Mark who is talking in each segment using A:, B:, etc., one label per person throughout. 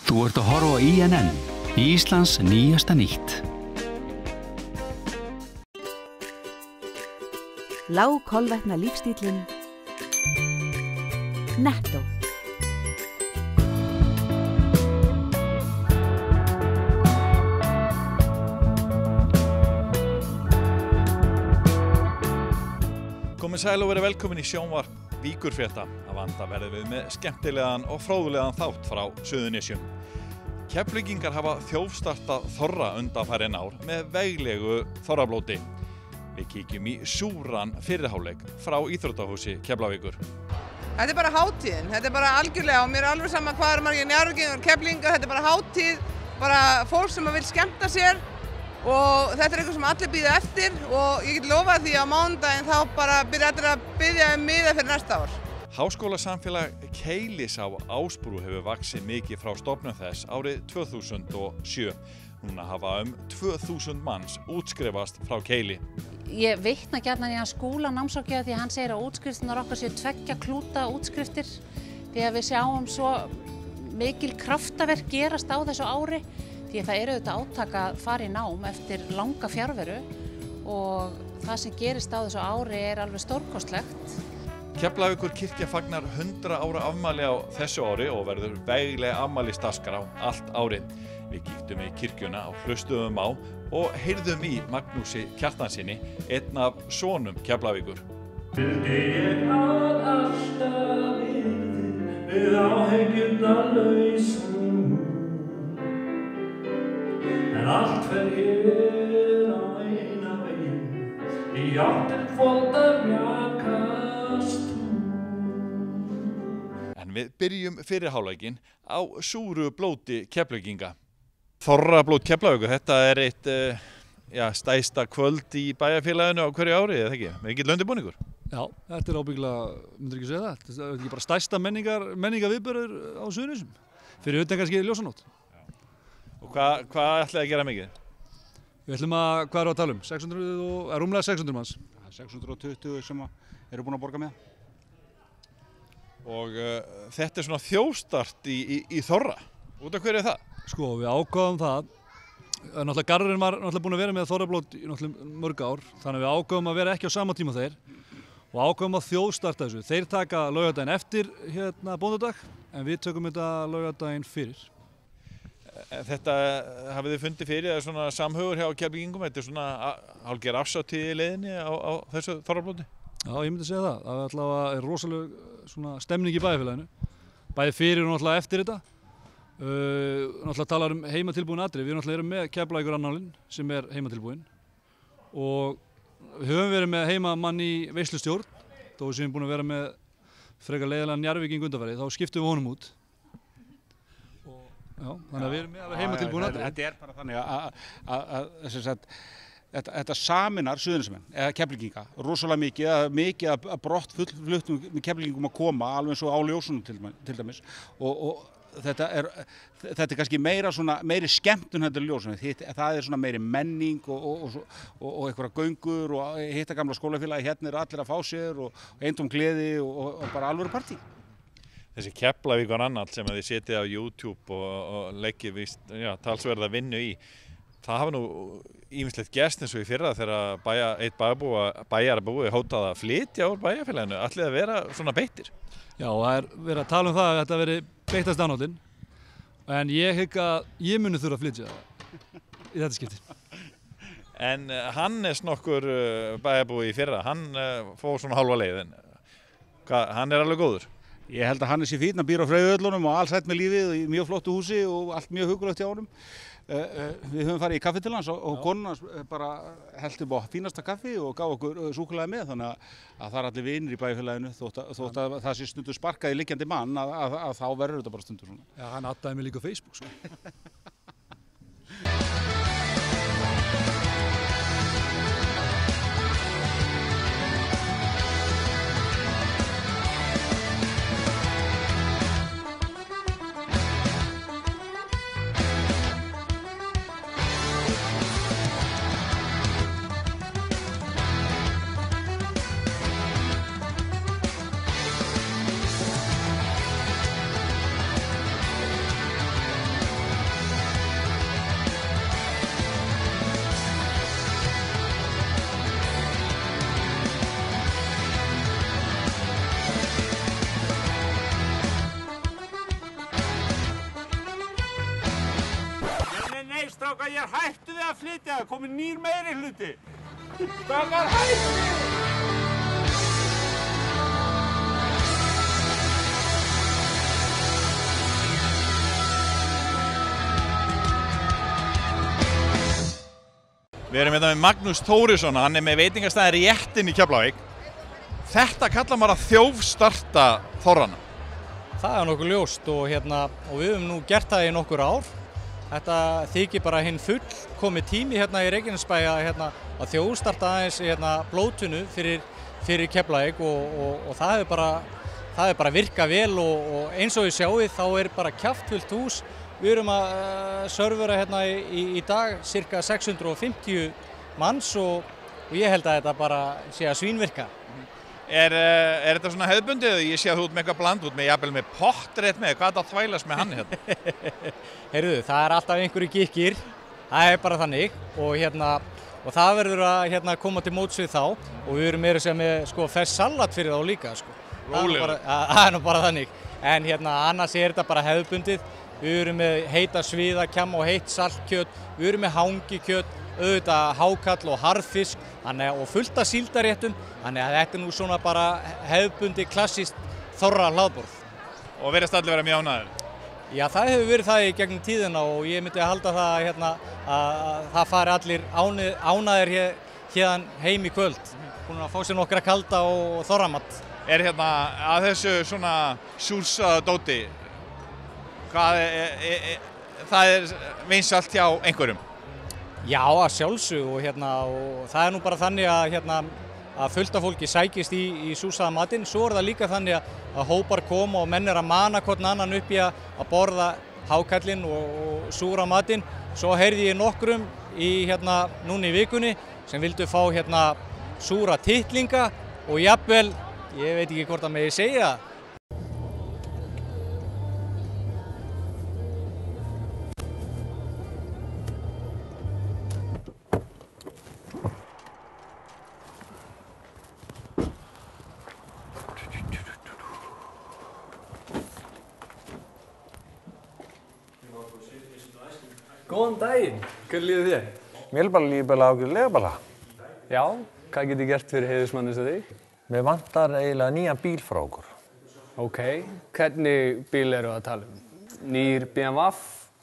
A: Þú ert að horfa á INN, Íslands nýjasta nýtt.
B: Lágkolvetna lífstíllinn Netto.
C: Komið sæl og verið velkomin í sjónvarp Víkurfrétta. Að vanda verðum við með skemmtilegan og fróðulegan þátt frá Suðurnesjum. Keflvíkingar hafa þjófstartað Þorra undanfarin ár með veglegu þorrablóti. Við kíkjum í súran fyrriháleik frá íþróttahúsi Keflavíkur.
D: Þetta bara hátíðin, þetta bara algjörlega og mér alveg sama hvað margir Njarðvíkingar og Keflvíkingar, þetta bara hátíð, bara fólk sem vil skemmta sér. Og þetta eitthvað sem allir bíða eftir og ég get lofað því á mánudaginn þá bara byrja allir að biðja miða fyrir næsta ár.
C: Háskólasamfélag Keilis á Ásbrú hefur vaxið mikið frá stofnun þess árið 2007. Núna hafa 2000 manns útskrifast frá Keili.
E: Ég vitna gjarnan í hans skúla námsráðgjafa því að hann segir að útskriftirnar okkar séu 2 klúta útskriftir því að við sjáum svo mikil kraftaverk gerast á þessu ári. Því að það auðvitað átak að fara í nám eftir langa fjarveru og það sem gerist á þessu ári alveg stórkostlegt.
C: Keflavíkur kirkja fagnar 100 ára afmæli á þessu ári og verður vegleg afmælisdagskrá allt árið. Við kíktum í kirkjuna og hlustuðum á og heyrðum í Magnúsi Kjartansinni, einn af sonum Keflavíkur.
F: Vildi ég að alltaf við áhyggjundalausan. En allt fer hér á eina veginn, í áttir fóldar mjakast hún.
C: En við byrjum fyrriháleikinn á súru blóti Keflvíkinga. Þorrablót Keflavíkur, þetta er eitt stærsta kvöld í bæjarfélaginu á hverju ári, eða ekki? Mikill undirbúningur?
G: Já, þetta er ábyggilega, myndir ekki segja það, þetta er ekki bara stærsta menningarviðburður á Suðurnesjum, fyrir utan kannski ljósanótt.
C: Og hvað ætlaði að gera mikið?
G: Við ætlum að, hvað erum við að tala um? Rúmlega 600 manns.
H: 620 sem eru búin að borga með.
C: Og þetta er svona þjófstart í Þorra. Út af hverju er það?
G: Sko, við ákváðum það. Náttúrulega Garðurinn var náttúrulega búin að vera með Þorrablót í mörg ár. Þannig að við ákváðum að vera ekki á sama tíma þeir. Og ákváðum að þjófstarta þessu. Þeir taka laugardaginn eftir bóndadag, en við tökum þetta laugardaginn fyrir.
C: Þetta hafið þið fundið fyrir, það er svona samhugur hjá Keflvíkingum, þetta er svona hálfgerð afsáttíð í leiðinni á þessu Þorrablóti?
G: Já, ég myndi segja það. Það er rosalega svona stemning í bæjarfélaginu. Bæði fyrir og náttúrulega eftir þetta. Náttúrulega talar um heimatilbúin atriði. Við náttúrulega erum með Keflavíkur-annálinn sem er heimatilbúin. Og við höfum verið með heimamann í veislustjórn, þó við séum búin að vera með frekar leiðilegan Njarðvíking undanfarið, þá skiptum við honum út. Já, þannig að við erum með alveg heimatilbúin atriði.
H: Þetta er bara þannig að þetta saminar Suðurnesjamenn, eða Keflvíkinga, rosalega mikið að brott fullfluttum með Keflvíkingum að koma, alveg eins og á ljósunum til dæmis. Og þetta er kannski meiri skemmtun heldur en ljósunum. Það er svona meiri menning og einhverja göngur og hitta gamla skólafélagi, hérna er allir að fá sér og eintóm gleði og bara alvöru partí.
C: Þessi Keflavíkur-annál sem þið setið á YouTube og leggið talsverða vinnu í, það hafa nú ýmislegt gerst eins og í fyrra þegar eitt bæjarbúi hótað að flytja úr bæjarfélaginu. Ætlið að vera svona beittir?
G: Já, það er verið að tala um það að þetta veri beittast annálinn, en ég hygg að ég muni þurfa að flytja í þetta skipti.
C: En Hannes nokkur bæjarbúi í fyrra, hann fór svona hálfa leið, en hann er alveg góður?
H: Ég held að Hannes sé fínn, hann býr á Freyjuöllunum og alls hætt með lífið í mjög flottu húsi og allt mjög hugulegt hjá honum. Við höfum farið í kaffi til hans og konan hans bara hellt upp á fínasta kaffi og gaf okkur súkkulaði með, þannig að það er allir vinir í bæjarfélaginu þótt að það sé stundur sparkað í liggjandi mann að þá verður þetta bara stundur svona.
G: Já, hann addaði mig líka á Facebook, sko.
H: Strákar, ég hættu við að flytja, komið nýr meiri hluti. Strákar, hættu við!
C: Við erum hérna með Magnús Þórisson, hann er með veitingastæði réttinn í Keflavík. Þetta kallar maður að þjófstarta þorrana.
I: Það er nokkuð ljóst og við höfum nú gert það í nokkur ár. Þetta þykir bara hinn fullkomið tími hérna í Reykjanesbæ að þjófstarta aðeins blótunu fyrir Keflavík og það hefur bara virkað vel og eins og við sjáum þá er bara kjaftfullt hús. Við erum að servera hérna í dag cirka 650 manns og ég held að þetta bara sé að svínvirka.
C: Er þetta svona hefðbundið? Ég sé að þú ert með eitthvað bland út með, jafnvel með pottrétt með, hvað er þetta að þvælast með hann hérna?
I: Heyrðu, það er alltaf einhverju gikkir, það er bara þannig og það verður að koma til móts við þá og við erum meira sem með fersk salat fyrir þá líka.
C: Rólegur.
I: Það er nú bara þannig, en annars er þetta bara hefðbundið. Við erum með heita sviðakjam og heitt saltkjöt, við erum með hangikjöt, auðvitað hákall og harðfisk og fullt af síldaréttum, þannig að þetta er nú svona bara hefðbundi klassískt þorra hlaðborð.
C: Og verðast allir vera mjög ánægðir?
I: Já, það hefur verið það í gegnum tíðina og ég myndi að halda það að það fari allir ánægðir hérna heim í kvöld, búin að fá sér nokkra kalda og þorramatt.
C: Er að þessu svona súrsaða dóti, það er vinsælt hjá einhverjum?
I: Já, að sjálfsög og það er nú bara þannig að fullt af fólki sækist í súrsaða matinn. Svo er það líka þannig að hópar koma og menn er að mana hvorn annan upp í að borða hákallinn og súra matinn. Svo heyrði ég nokkrum núna í vikunni sem vildu fá súra tittlinga og jafnvel, ég veit ekki hvort að megi segja það.
J: Góðan daginn, hvernig líður þér?
K: Mér líður bara ágætlega bara.
J: Já, hvað get ég gert fyrir heiðursmann eins og þig?
K: Mér vantar eiginlega nýjan bíl frá okkur.
J: Ok, hvernig bíl eru að tala um? Nýr BMW,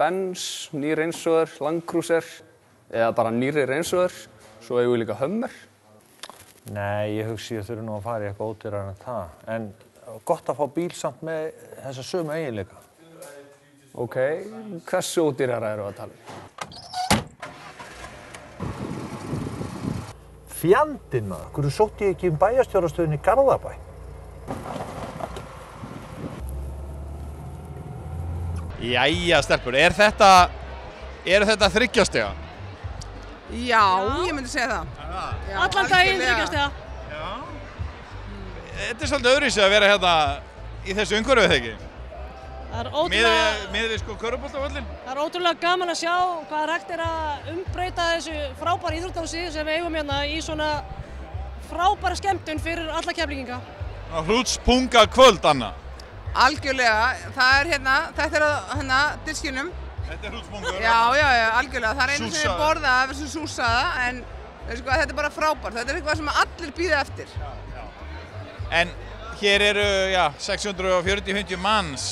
J: Benz, nýr Range Rover, Land Cruiser eða bara nýri Range Rover, svo eigum við líka Hummer?
K: Nei, ég hugsi að þurfi nú að fara í eitthvað ódýrara en það, en gott að fá bíl samt með þessa sömu eiginleika.
J: Ok, hversu ódýrara eru að tala um?
K: Fjandinn maður, hverju sótti ég ekki bæjarstjórastöðin í Garðabæ?
C: Jæja, stelpur, eru þetta þryggjastega?
D: Já, ég myndi segja það. Já,
L: allan daginn þryggjastega.
C: Já. Þetta er svolítið öðruvísi að vera hérna í þessu umhverfi, eða ekki?
L: Það er ótrúlega...
C: Með við körfuboltavöllin?
L: Það er ótrúlega gaman að sjá hvað hægt er að umbreyta þessu frábæra íþróttahúsi sem við eigum hérna í svona frábæra skemmtun fyrir alla Keflvíkinga.
C: Hrútspunga kvöld, Anna?
D: Algjörlega, það er þetta er á diskinum.
C: Þetta er hrútspungur?
D: Já, algjörlega. Það er einu sem ég borða af þessu súsaða, en þetta er bara frábært. Þetta er eitthvað sem allir bíða eftir.
C: En hér eru 640-50 manns,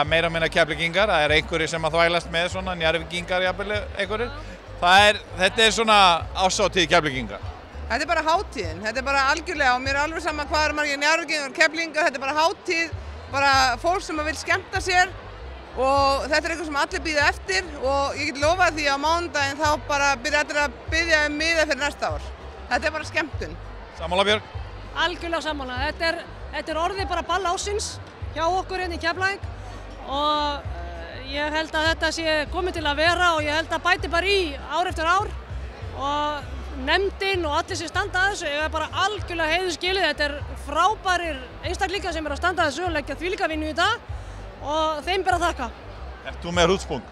C: meira og minna Keflvíkingar. Það er einhverjir sem að þvælast með svona, Njarðvíkingar jafnvel einhverjir. Þetta er svona árshátíð Keflvíkinga.
D: Þetta er bara hátíðin, þetta er bara algjörlega og mér er alveg sama hvað margir Njarðvíkingar og Keflvíkingar, þetta er bara hátíð, bara fólk sem vil skemmta sér og þetta er eitthvað sem allir bíða eftir og ég get lofað því að á mánudaginn þá bara byrja allir að biðja miða fyrir næsta ár. Þetta er bara skemmtun.
C: Sammála, Björg?
L: Algjörlega sammála. Þetta er orðið bara ball ársins hjá okkur hérna í Keflavík og ég held að þetta sé komið til að vera og ég held að bæti bara í ár eftir ár og nefndin og allir sem standa að þessu er bara algjörlega heiðurskilið. Þetta er frábærir einstaklingar sem eru að standa að þessu og leggja þvílíka vinnu í dag og þeim ber að þakka.
C: Ert þú með hrútspung?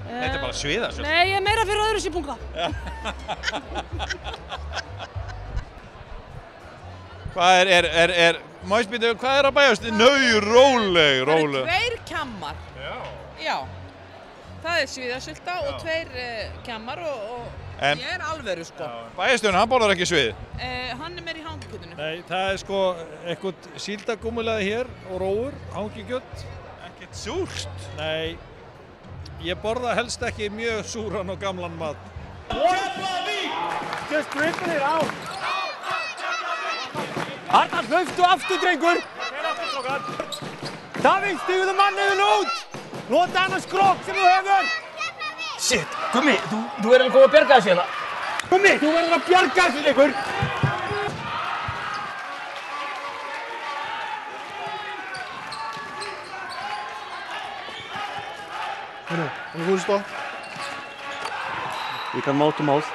C: Þetta er bara sviða.
L: Nei, ég er meira fyrir öðru sípunga.
C: Hvað má ég spyrja, hvað er að bæjast? Róleg.
M: Það eru 2 kjammar. Já. Það sviðasulta og 2 kjammar og ég alvöru sko.
C: Bæjarstjórinn, hann borðar ekki svið?
M: Hann meir í hangikjötinu.
N: Nei, það sko eitthvað síldagúmulaði hér og róur, hangikjöt.
C: Ekkert súrt?
N: Nei, ég borða helst ekki mjög súran og gamlan mat.
O: Just ripping it out. Arnar, hlauptu aftur, drengur. Davíð, stígðu manninn út. Nota annars skrokk sem þú hefur.
P: Shit, Gummi, þú verður að koma að bjarga þessu hérna.
O: Gummi, þú verður að bjarga þessu, drengur.
Q: Augusto. We can mouth to mouth.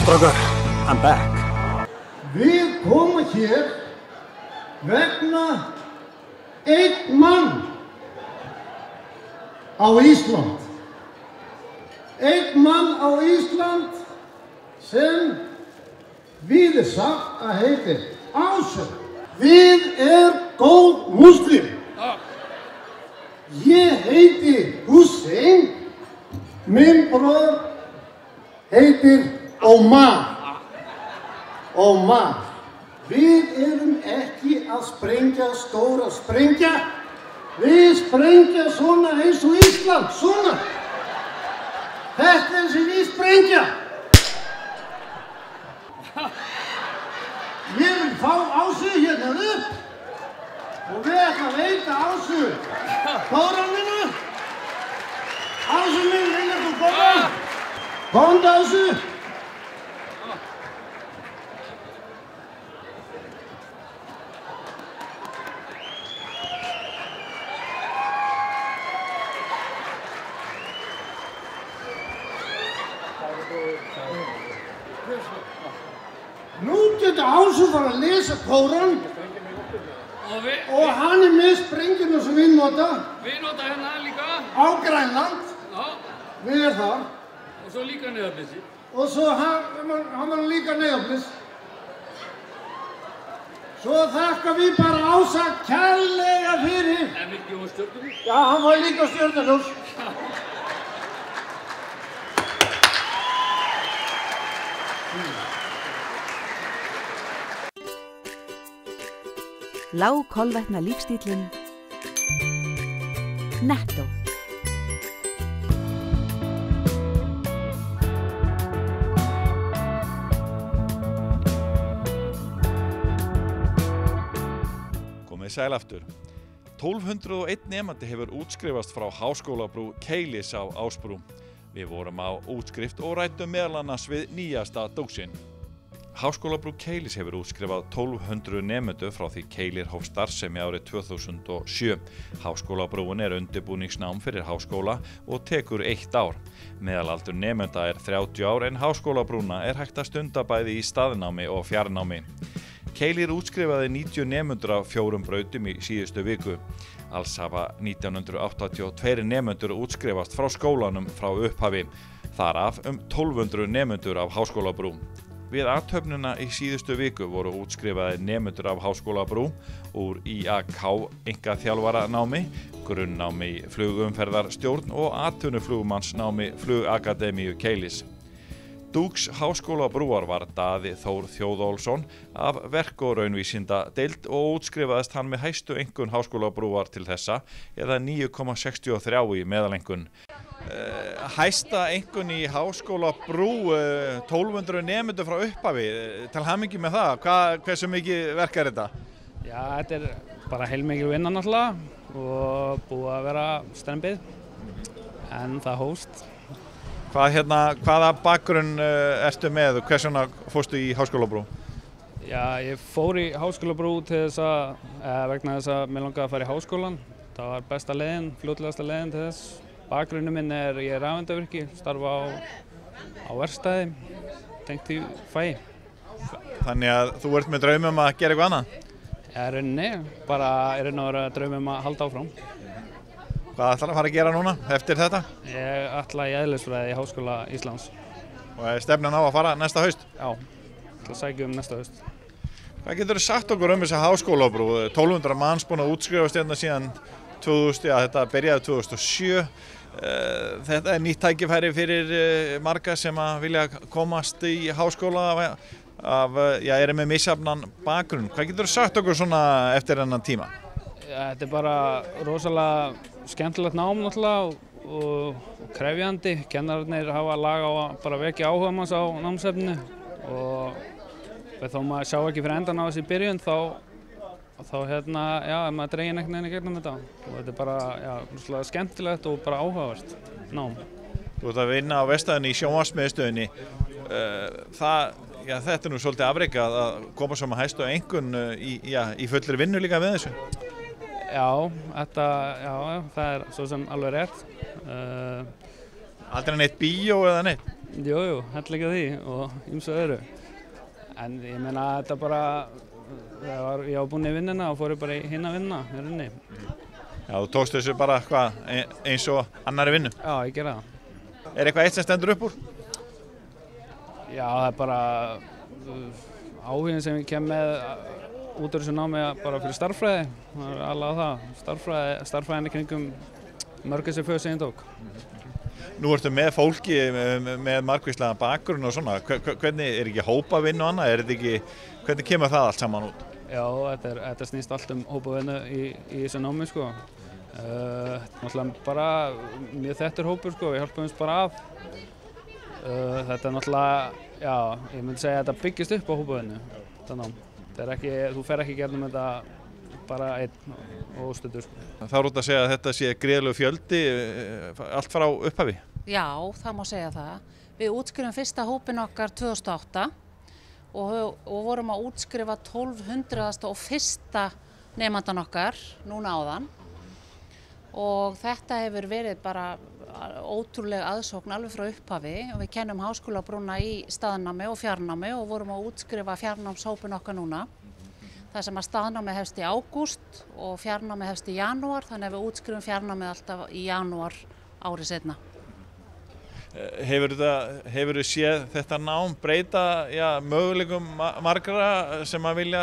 O: Strákar, I'm back.
R: Við komum hér vegna einn mann á Ísland. Einn mann á Ísland sem við sagt að heitir Ásur. Við góð muslim. Ég heiti Hussein, minn bróðir heitir Omar. Omar. Við ekki að sprengja stóra sprengja. Við sprengja svona eins og Ísland, svona. Þetta sem við sprengja. Ég vil fá Ásu hérna upp og við ætlum að veita Ásu kóraninu. Ásu minn, viljið þú koma? Komdu Ásu. Nú getur Ásu fara að lesa kóran og hann með sprengjuna sem við nota.
S: Við nota hérna líka.
R: Á Grænland.
S: Já.
R: Við þar.
S: Og svo líka Neyðarblissi.
R: Og svo hann var líka Neyðarblis. Svo þakka við bara Ása kærlega fyrir.
S: En ekki á Stjörnuljós?
R: Já, hann var líka á Stjörnuljós.
B: Lágkolvetna lífstíllinn Netto.
C: Komið sæl aftur. 1201 nemandi hefur útskrifast frá Háskólabrú Keilis á Ásbrú. Við vorum á útskrift og ræddum meðal annars við nýjasta dósinn. Háskólabrú Keilis hefur útskrifað 1200 nemendur frá því Keilir hóf starfsemi árið 2007. Háskólabrúin undirbúningsnám fyrir háskóla og tekur 1 ár. Meðalaldur nemenda 30 ár en háskólabrúna hægt að stunda bæði í staðnámi og fjarnámi. Keilir útskrifaði 90 nemendur af 4 brautum í síðustu viku. Alls hafa 1982 nemendur útskrifast frá skólanum frá upphafi. Þar af 1200 nemendur af Háskólabrú. Við athöfnuna í síðustu viku voru útskrifaði nemendur af Háskólabrú úr IAK einkaþjálfaranámi, grunnnámi í flugumferðarstjórn og atvinnuflugmannsnámi Flugakademíu Keilis. Dúks Háskólabrúar var Daði Þór Þjóðólfsson af verk- og raunvísindadeild og útskrifaðist hann með hæstu einkunn Háskólabrúar til þessa eða 9,63 í meðalengun. Hæsta einkunn í Háskólabrú, 1200 nemendur frá upphafi, til hamingju með það, hversu mikið verk þetta?
T: Já, þetta bara heilmikil vinna náttúrulega og búið að vera strembið, en það hófst.
C: Hvaða bakgrunn ertu með og hvers vegna fórstu í Háskólabrú?
T: Já, ég fór í Háskólabrú til vegna þess að mig langaði að fara í háskólan. Það var besta leiðin, fljótlegasta leiðin til þess. Bakgrunninn minn ég rafeindavirki, starfa á verkstæði, tengt í fagi.
C: Þannig að þú ert með draum að gera eitthvað annað?
T: Já, rauninni, bara að vera draum að halda áfram.
C: Hvað ætlar að fara að gera núna eftir þetta?
T: Ég ætla í eðlisfræði í Háskóla Íslands.
C: Og stefnan á að fara næsta haust?
T: Já, ætla að sækja næsta haust.
C: Hvað getur þú sagt okkur þessa háskólabrú? 1200 manns búin að útskrifast hérna síðan 2000, þetta byrjaði 2007. Þetta nýtt tækifæri fyrir marga sem að vilja komast í háskóla eru með misjafnan bakgrunn. Hvað getur þú sagt okkur svona eftir þennan tíma?
T: Þetta bara rosalega skemmtilegt nám náttúrulega og krefjandi. Kennararnir hafa lag á að bara vekja áhuga manns á námsefninu og þó maður sjá ekki fyrir endan á þessi byrjun þá er maður dreginn einhvern veginn í gegnum þetta og þetta er bara rosalega skemmtilegt og bara áhugavert nám.
C: Þú ert að vinna á Vestæðinni í sjónvarpsmiðstöðinni. Þetta er nú svolítið afrekað að koma svo með hæstu einkunn í fullri vinnu líka við þessu.
T: Já, það er svo sem alveg rétt.
C: Aldrei neitt bíó eða neitt?
T: Jú, hellinga því og ýmsu öðru. En ég meina þetta bara, ég var búinn í vinnuna og fór bara í hina vinna í rauninni.
C: Já, þú tókst þessu bara eins og annarri vinnu?
T: Já, ég gera það.
C: Er eitthvað eitt sem stendur upp úr?
T: Já, það er bara áhugin sem ég kem með út af þessu námi bara fyrir starffræði. Það er alveg á það. Starffræðin kringum mörg þessi föð sem ég tók.
C: Nú ertu með fólki með margvíslega bakgrunn og svona. Hvernig er ekki hópavinnu og annað? Hvernig kemur það allt saman út?
T: Já, þetta snýst allt hópavinnu í þessu námi, sko. Náttúrulega bara mjög þettur hópur, sko. Við hjálpum bara að. Þetta er náttúrulega, ég myndi segja að þetta byggist upp á hópavinnu, þetta nám. Þú fer ekki gegnum þetta bara einn og óstuddur, sko.
C: Það er út að segja að þetta sé gríðarlegur fjöldi allt frá upphafi?
E: Já, það má segja það. Við útskrifum fyrsta hópinn okkar 2008 og vorum að útskrifa 1200 og fyrsta nemandan okkar núna áðan og þetta hefur verið bara ótrúlega aðsókn alveg frá upphafi og við kennum háskólabrúna í staðnámi og fjarnámi og vorum að útskrifa fjarnámshópinn okkar núna. Það sem að staðnámi hefst í ágúst og fjarnámi hefst í janúar, þannig að við útskrifum fjarnámi alltaf í janúar árið seinna.
C: Hefurðu séð þetta nám breyta möguleikum margra sem að vilja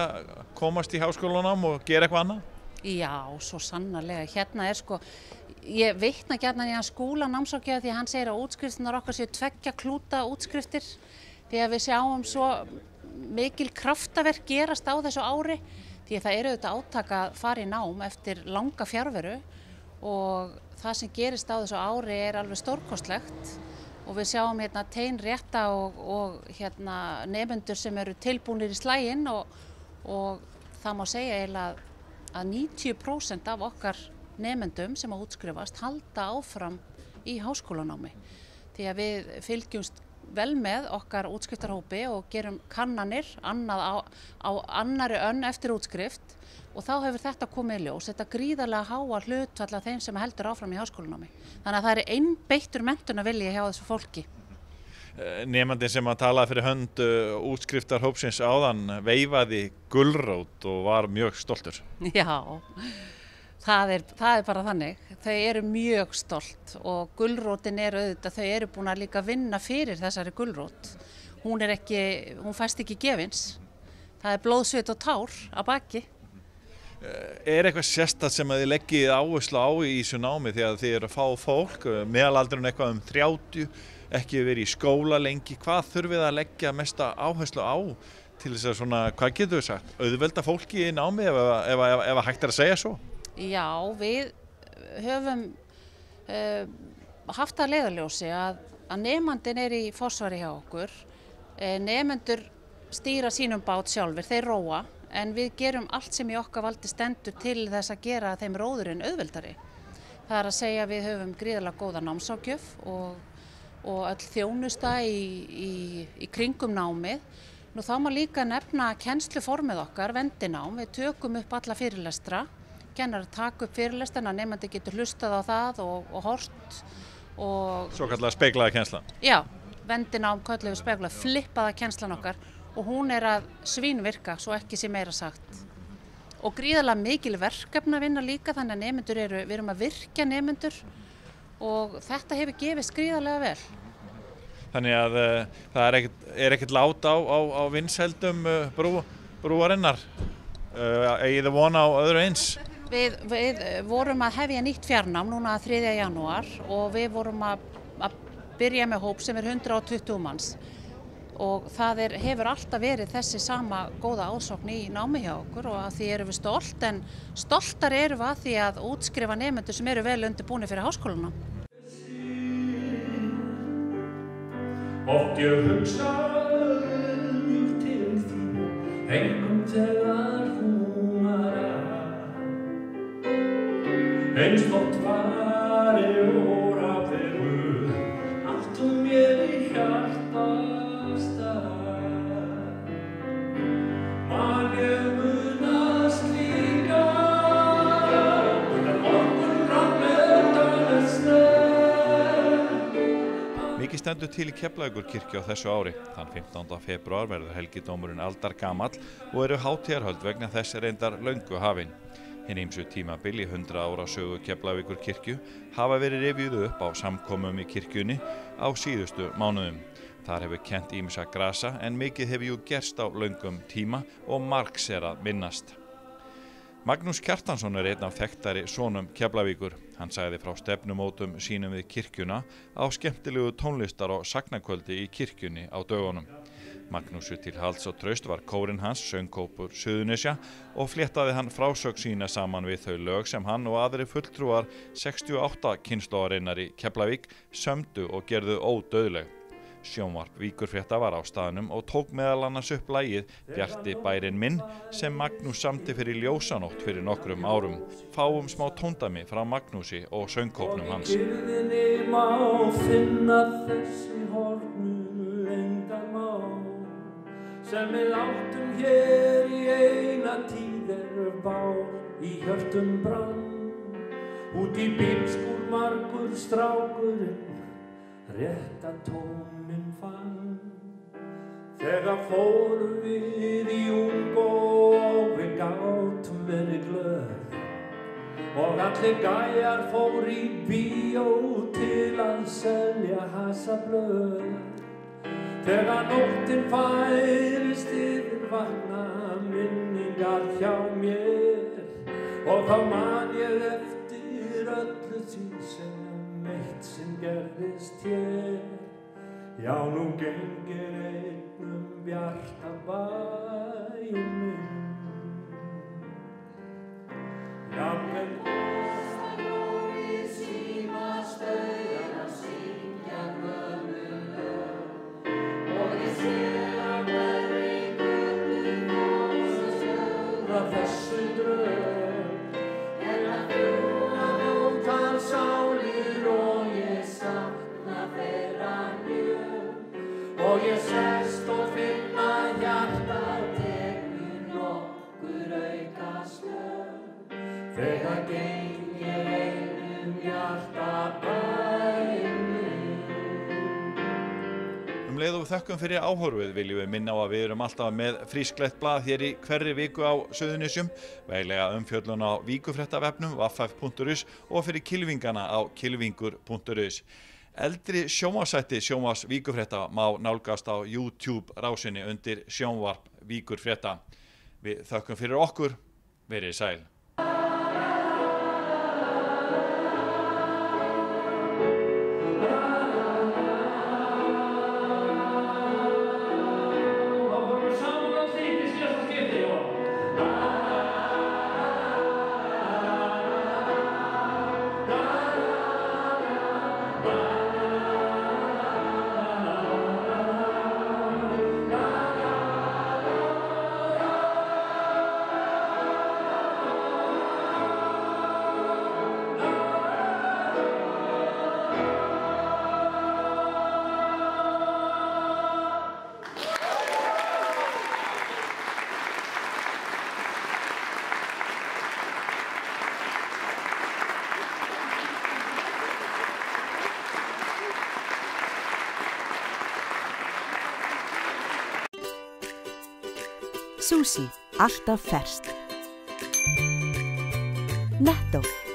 C: komast í háskólanám og gera eitthvað annað?
E: Já, svo sannarlega. Hérna er sko, ég vitna gjarnan í hans skúla námsráðgjafa því að hann segir að útskriftirnar okkar séu 2 klúta útskriftir því að við sjáum svo mikil kraftaverk gerast á þessu ári því að það eru auðvitað átak að fara í nám eftir langa fjarveru og það sem gerist á þessu ári er alveg stórkostlegt og við sjáum hérna teinrétta og hérna nemendur sem eru tilbúnir í slaginn og það má segja eiginlega að 90% af okkar nemendum sem að útskrifast halda áfram í háskólanámi því að við fylgjumst vel með okkar útskriftarhópi og gerum kannanir annað á annarri önn eftir útskrift og þá hefur þetta komið í ljós, þetta gríðarlega háa hlutfall af þeim sem heldur áfram í háskólanámi. Þannig að það er einbeittur menntunarvilji hjá þessu fólki.
C: Nemandinn sem að talaði fyrir hönd útskriftarhópsins áðan veifaði gulrót og var mjög stoltur.
E: Já, það er bara þannig. Þau eru mjög stolt og gulrótin er auðvitað, þau eru búin að líka vinna fyrir þessari gulrót. Hún fæst ekki gefins. Það er blóðsvit og tár að baki.
C: Er eitthvað sérstakt sem að þið leggið áherslu á í þessu námi þegar þið eru að fá fólk, meðalaldurinn eitthvað 30, ekki verið í skóla lengi, hvað þurfið að leggja mesta áherslu á til þess að svona, hvað getur við sagt, auðvelda fólki í námi ef hægt er að segja svo?
E: Já, við höfum haft að leiðarljósi að nemandinn er í forsvari hjá okkur, nemendur stýra sínum bát sjálfur, þeir róa, en við gerum allt sem í okkar valdi stendur til þess að gera þeim róðurinn auðveldari. Það er að segja að við höfum gríðarlega góða námsráðgjöf og öll þjónusta í kringum námið. Nú þá má líka nefna kennsluformið okkar, vendinám, við tökum upp alla fyrirlestra, kennarar taka upp fyrirlestrana, nemandi getur hlustað á það og horft.
C: Svo kallar speglaða kennslan?
E: Já, vendinám köllum við speglaða, flippaða kennslan okkar og hún er að svínvirka, svo ekki sé meira sagt. og gríðarlega mikil verkefna vinna líka, þannig að nemendur við erum að virkja nemendur og þetta hefur gefist gríðarlega vel.
C: Þannig að það er ekkert lát á vinsældum brúarinnar, eigið þið von á öðru eins?
E: Við vorum að hefja nýtt fjarnám núna 3. janúar og við vorum að byrja með hóp sem 120 manns. Og það hefur alltaf verið þessi sama góða ásókn í námi hjá okkur og að því erum við stolt, en stoltar erum við að því að útskrifa nemendur sem eru vel undirbúnir fyrir háskólana.
F: Oft ég hugsa til þín, einhvern þegar hún var eins þótt fari og rafvegur, allt mér í hjarta.
C: Mikið stendur til í Keflavíkurkirkju á þessu ári. Þann 15. febrúar verður helgidómurinn aldargamall og eru hátíðarhöld vegna þess reyndar löngu hafin. Hin ýmsu tímabil í 100 ára sögu Keflavíkurkirkju hafa verið rifjuð upp á samkomum í kirkjunni á síðustu mánuðum. Þar hefur kennt ýmsa grasa en mikið hefur jú gerst á löngum tíma og margs að minnast. Magnús Kjartansson einn af þekktari sonum Keflavíkur. Hann sagði frá stefnumótum sínum við kirkjuna á skemmtilegu tónlistar- og sagnakvöldi í kirkjunni á dögunum. Magnúsu til halds og traust var kórinn hans, söngkópur Suðurnesja, og fléttaði hann frásögn sína saman við þau lög sem hann og aðrir fulltrúar 68 kynslóðarinnar í Keflavík sömdu og gerðu ódauðleg. Sjónvarp Víkurfrétta var á staðnum og tók meðal annars upp lagið Bjarti bærinn minn sem Magnús samdi fyrir ljósanótt fyrir nokkrum árum. Fáum smá tóndæmi frá Magnúsi og söngkópnum hans.
F: Kyrðinni má finna þessi hornu leyndarmál sem við áttum hér í eina tíð bár í hjörtum brann. Út í bílskúr margur strákurinn rétta tónin fann. Þegar fórum við í ung og við gátum verið glöð og allir gæjar fór í bíó til að selja hasablöð. Þegar nóttin færist yfir vakna minningar hjá mér og þá man ég eftir öllu því sem eitt sem gerðist hér. Já, nú gengir einn bjarta bæinn minn. Jafnvel í símastaur að syngja gömul lög og ég sé að hverri götu fólks að sögða þessu drög en að fljúga ljótar sálir og ég sakna þeirra mjög og ég sest og finna hjarta tekur nokkur auka slög þegar geng ég einum hjarta bæinn minn.
C: Leið og við þökkum fyrir áhorfið viljum við minna á að við erum alltaf með frísklegt blað hér í hverri viku á Suðurnesjum, veglega umfjöllun á Víkurfréttavefnum www.vaf.is og fyrir kylfingana á kylfingur.is. Eldri sjónvarpsþætti Sjónvarps Víkurfrétta má nálgast á YouTube rásinni undir Sjónvarp Víkurfrétta. Við þökkum fyrir okkur, verið sæl.
B: Sushi, alltaf ferskt. Netto.